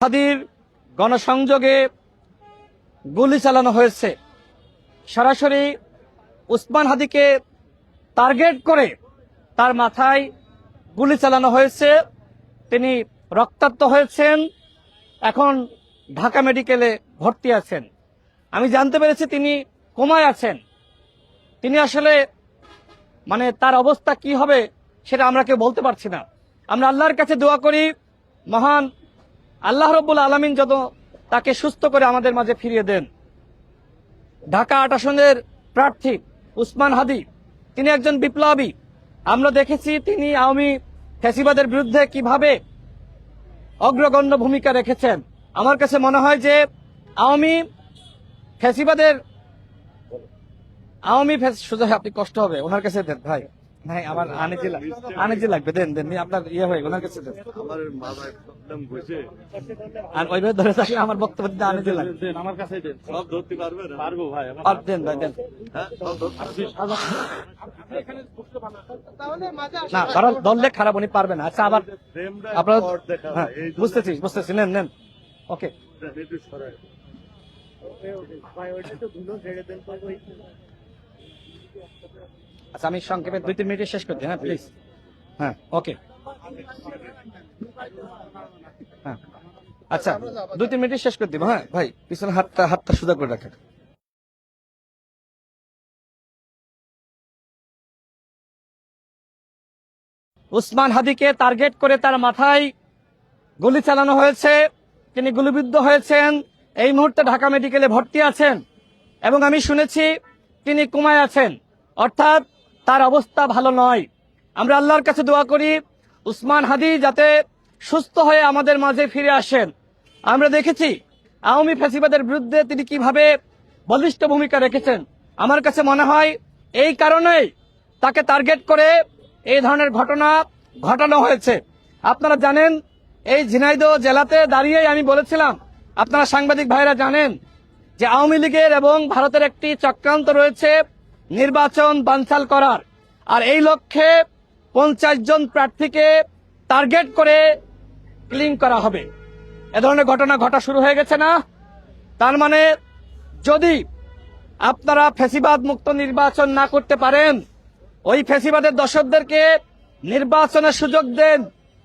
হাদির গণসংযোগে গুলি চালানো হয়েছে। সরাসরি উসমান হাদিকে টার্গেট করে তার মাথায় গুলি চালানো হয়েছে। তিনি রক্তাক্ত হয়েছেন, এখন ঢাকা মেডিকেলে ভর্তি আছেন। আমি জানতে পেরেছি তিনি কোমায় আছেন। তিনি আসলে তার অবস্থা কি হবে সেটা আমরা কেউ বলতে পারছি না। আমরা আল্লাহর কাছে দোয়া করি, মহান আল্লাহ রব্বুল আলামিন যত তাকে সুস্থ করে আমাদের মাঝে ফিরিয়ে দেন। ঢাকা ৮ আসনের প্রার্থী উসমান হাদি, তিনি একজন বিপ্লবী। আমরা দেখেছি তিনি আওয়ামী ফ্যাসিবাদের বিরুদ্ধে কিভাবে অগ্রগণ্য ভূমিকা রেখেছেন। আমার কাছে মনে হয় যে আওয়ামী সোজা আপনি কষ্ট হবে ওনার কাছে দেন ভাই। ভাই আমার আনিজি লাগবে, দেন আপনার ইয়ে হয়ে ওনার কাছে দেন। আর ওইভাবে ধরে থাকলে আমার বক্তব্য দিতে আনিজি লাগবে। আমার কাছে দেন, সব ধরতে পারবেন? পারবো ভাই। দেন ভাই, দেন। না কারণ ধরলে খারাপ, উনি পারবেন। আচ্ছা আবার আপনার বুঝতেছি, নেন ওকে। আচ্ছা আমি সংক্ষেপে 2-3 মিনিটে শেষ করছি। হ্যাঁ প্লিজ। হ্যাঁ ওকে। হ্যাঁ আচ্ছা 2-3 মিনিটে শেষ করে দিব। হ্যাঁ ভাই পিছনে হাতটা সোজা করে রাখেন। উসমান হাদিকে টার্গেট করে তার মাথায় গুলি চালানো হয়েছে। তিনি গুলিবিদ্ধ হয়েছেন, এই মুহূর্তে ঢাকা মেডিকেলে ভর্তি আছেন এবং আমি শুনেছি তিনি কোমায় আছেন, অর্থাৎ তার অবস্থা ভালো নয়। আমরা আল্লাহর কাছে দোয়া করি উসমান হাদি যাতে সুস্থ হয়ে আমাদের মাঝে ফিরে আসেন। আমরা দেখেছি আওয়ামী ফ্যাসিবাদের বিরুদ্ধে তিনি কিভাবে বলিষ্ঠ ভূমিকা রেখেছেন। আমার কাছে মনে হয় এই কারণেই তাকে টার্গেট করে এই ধরনের ঘটনা ঘটানো হয়েছে। আপনারা জানেন এই ঝিনাইদহ জেলাতে দাঁড়িয়েই আমি বলেছিলাম, আপনারা সাংবাদিক ভাইরা জানেন যে আওয়ামী লীগের এবং ভারতের একটি চক্রান্ত রয়েছে নির্বাচন বানচাল করার। আর এই লক্ষ্যে 50 জন প্রার্থীকে টার্গেট করে কিলিং করা হবে। এ ধরনের ঘটনা ঘটা শুরু হয়ে গেছে না? তার মানে যদি আপনারা ফ্যাসিবাদ মুক্ত নির্বাচন না করতে পারেন, ওই ফ্যাসিবাদের দর্শকদেরকে নির্বাচনের সুযোগ দেন,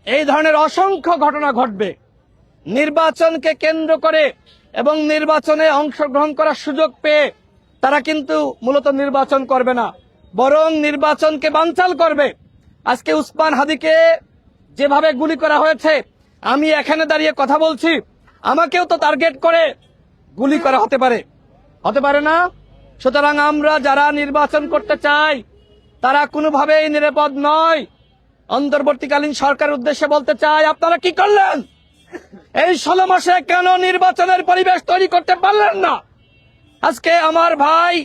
এই ধরনের অসংখ্য ঘটনা ঘটবে। নির্বাচনকে কেন্দ্র করে এবং নির্বাচনে অংশগ্রহণ করার সুযোগ পেয়ে তারা কিন্তু মূলত নির্বাচন করবে না, বরং নির্বাচনকে বানচাল করবে। আজকে উসমান হাদিকে যেভাবে গুলি করা হয়েছে, আমি এখানে দাঁড়িয়ে কথা বলছি, আমাকেও তো টার্গেট করে গুলি করা হতে পারে না? সুতরাং আমরা যারা নির্বাচন করতে চাই তারা কোনোভাবেই নিরাপদ নয়। অন্তর্বর্তীকালীন সরকারের উদ্দেশ্যে বলতে চাই, আপনারা কি করলেন? এই 16 মাসে কেন নির্বাচনের পরিবেশ তৈরি করতে পারলেন না? আজকে আমার ভাই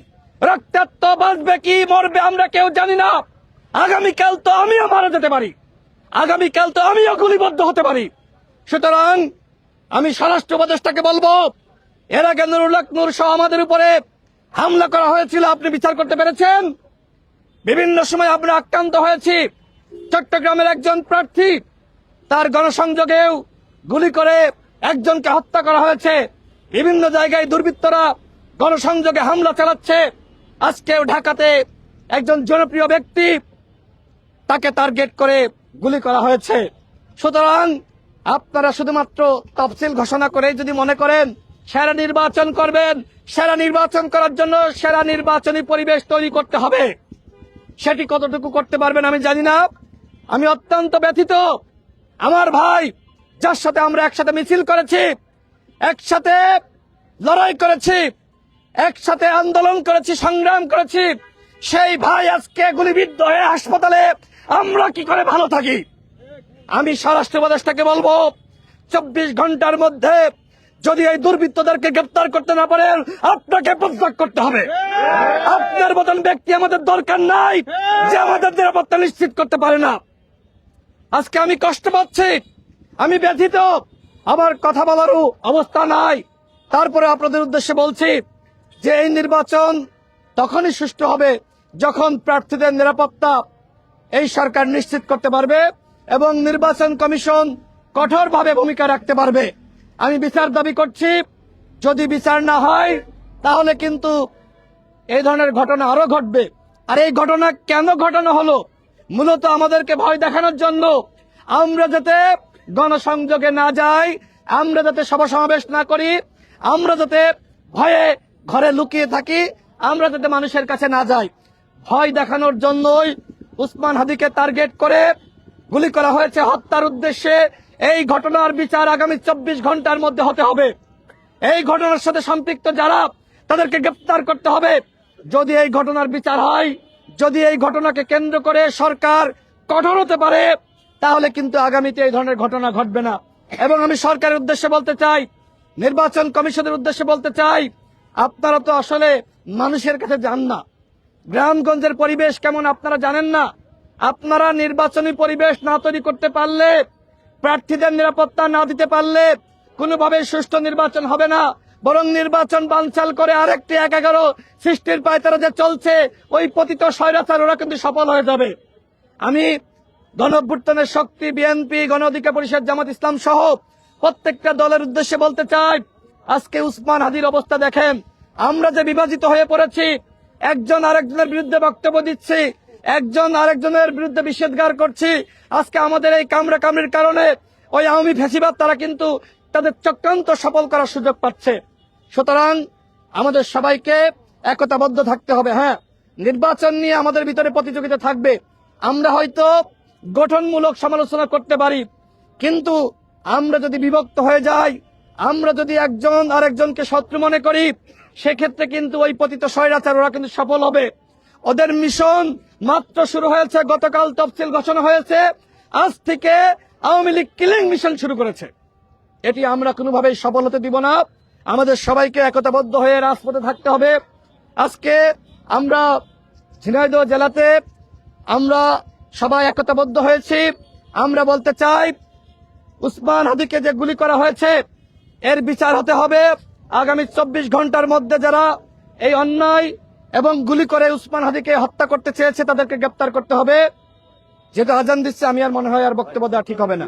রক্তাক্ত, বাঁচবে কি মরবে আমরা কেউ জানি না। আগামীকাল তো আমিও মারা যেতে পারি, আগামীকাল তো আমিও গুলিবদ্ধ হতে পারি। সুতরাং আমি স্বরাষ্ট্র উপদেষ্টাকে বলবো, এর আগে নুরুল হক নূর সহ আমাদের উপরে হামলা করা হয়েছিল, আপনি বিচার করতে পেরেছেন? বিভিন্ন সময় আমরা আক্রান্ত হয়েছি। চট্টগ্রামের একজন প্রার্থী, তার গণসংযোগেও গুলি করে একজনকে হত্যা করা হয়েছে। বিভিন্ন জায়গায় দুর্বৃত্তরা গণসংযোগে হামলা চালাচ্ছে। আজকেও ঢাকাতে একজন জনপ্রিয় ব্যক্তি, তাকে টার্গেট করে গুলি করা হয়েছে। সুতরাং আপনারা শুধুমাত্র তফসিল ঘোষণা করে যদি মনে করেন সেরা নির্বাচন করবেন, সেরা নির্বাচন করার জন্য সেরা নির্বাচনী পরিবেশ তৈরি করতে হবে, সেটি কতটুকু করতে পারবেন আমি জানি না। আমি অত্যন্ত ব্যথিত। আমার ভাই যার সাথে আমরা একসাথে মিছিল করেছি, একসাথে লড়াই করেছি, একসাথে আন্দোলন করেছি, সংগ্রাম করেছি, সেই ভাই আজকে গুলিবিদ্ধ হয়ে হাসপাতালে, আমরা কি করে ভালো থাকি? আমি স্বরাষ্ট্র উপদেষ্টাকে বলবো, 24 ঘন্টার মধ্যে যদি এই দুর্বৃত্তদেরকে গ্রেপ্তার করতে না পারেন, আপনাকে পদত্যাগ করতে হবে। আপনার মতন ব্যক্তি আমাদের দরকার নাই যে আমাদের নিরাপত্তা নিশ্চিত করতে পারে না। আজকে আমি কষ্ট পাচ্ছি, আমি ব্যথিত, আমার কথা বলারও অবস্থা নাই। তারপরে আপনাদের উদ্দেশ্যে বলছি যে এই নির্বাচন তখনই সুষ্ঠু হবে যখন প্রার্থীদের নিরাপত্তা এই সরকার নিশ্চিত করতে পারবে এবং নির্বাচন কমিশন কঠোরভাবে ভূমিকা রাখতে পারবে। আমি বিচার দাবি করছি। যদি বিচার না হয় তাহলে কিন্তু এই ধরনের ঘটনা আরো ঘটবে। আর এই ঘটনা কেন ঘটানো হলো? মূলত আমাদেরকে ভয় দেখানোর জন্য, আমরা যাতে গণসংযোগে না যাই, আমরা যাতে সভা সমাবেশ না করি, আমরা যাতে ভয়ে ঘরে লুকিয়ে থাকি, আমরা যাতে মানুষের কাছে না যাই, ভয় দেখানোর জন্যই উসমান হাদিকে টার্গেট করে গুলি করা হয়েছে হত্যার উদ্দেশ্যে। এই ঘটনার বিচার আগামী 24 ঘন্টার মধ্যে হতে হবে। এই ঘটনার সাথে সম্পৃক্ত যারা, তাদেরকে গ্রেফতার করতে হবে। যদি এই ঘটনার বিচার হয়, যদি এই ঘটনাকে কেন্দ্র করে সরকার কঠোর হতে পারে, তাহলে কিন্তু আগামীতে এই ধরনের ঘটনা ঘটবে না। এবং আমি সরকারের উদ্দেশ্যে বলতে চাই, নির্বাচন কমিশনের উদ্দেশ্যে বলতে চাই, আপনারা তো আসলে মানুষের কাছে যান না। গ্রামগঞ্জের পরিবেশ কেমন আপনারা জানেন না। আপনারা নির্বাচনী পরিবেশ না তৈরি করতে পারলে, প্রার্থীদের নিরাপত্তা না দিতে পারলে কোনোভাবে সুষ্ঠু নির্বাচন হবে না। বরং নির্বাচন বানচাল করে আরেকটি ১১ সৃষ্টির পায়তারা যে চলছে, ওই পতিত স্বৈরাচার ওরা কিন্তু সফল হয়ে যাবে। আমি গণঅভ্যুত্থানের শক্তি, বিএনপি, গণ অধিকার পরিষদ, জামাত ইসলাম সহ প্রত্যেকটা দলের উদ্দেশ্যে বলতে চাই, আজকে উসমান হাদির অবস্থা দেখেন। আমরা যে বিভাজিত হয়ে পড়েছি, একজন আরেকজনের বিরুদ্ধে বক্তব্য দিচ্ছি, একজন আরেকজনের বিরুদ্ধে নিষেধগার করছি। আজকে আমাদের এই কামড়াকামড়ির কারণে ওই আওয়ামী ফ্যাসিবাদ তারা কিন্তু তাদের চক্রান্ত সফল করার সুযোগ পাচ্ছে। সুতরাং আমাদের সবাইকে একতাবদ্ধ থাকতে হবে। হ্যাঁ, নির্বাচন নিয়ে আমাদের ভিতরে প্রতিযোগিতা থাকবে। আমরা হয়তো গঠনমূলক সমালোচনা করতে পারি, কিন্তু আমরা যদি বিভক্ত হয়ে যাই, আমরা যদি একজন আরেকজনকে শত্রু মনে করি, সেক্ষেত্রে কিন্তু ওই পতিত স্বৈরাচার ওরা কিন্তু সফল হবে। ওদের মিশন মাত্র শুরু হয়েছে, গতকাল তফসিল ঘোষণা হয়েছে, আজ থেকে আওয়ামী লীগ কিলিং মিশন শুরু করেছে। এটি আমরা কোনোভাবেই সফল হতে দিব না। আমাদের সবাইকে একতাবদ্ধ হয়ে রাজপথে থাকতে হবে। আজকে আমরা ঝিনাইদহ জেলাতে আমরা সবাই একতাবদ্ধ হয়েছি। আমরা বলতে চাই, উসমান হাদিকে যে গুলি করা হয়েছে, এর বিচার হতে হবে। আগামী 24 ঘন্টার মধ্যে যারা এই অন্যায় এবং গুলি করে উসমান হাদিকে হত্যা করতে চেয়েছে, তাদেরকে গ্রেপ্তার করতে হবে। যেটা আজান দিচ্ছে, আমি আর মনে হয় আর বক্তব্য দেওয়া ঠিক হবে না।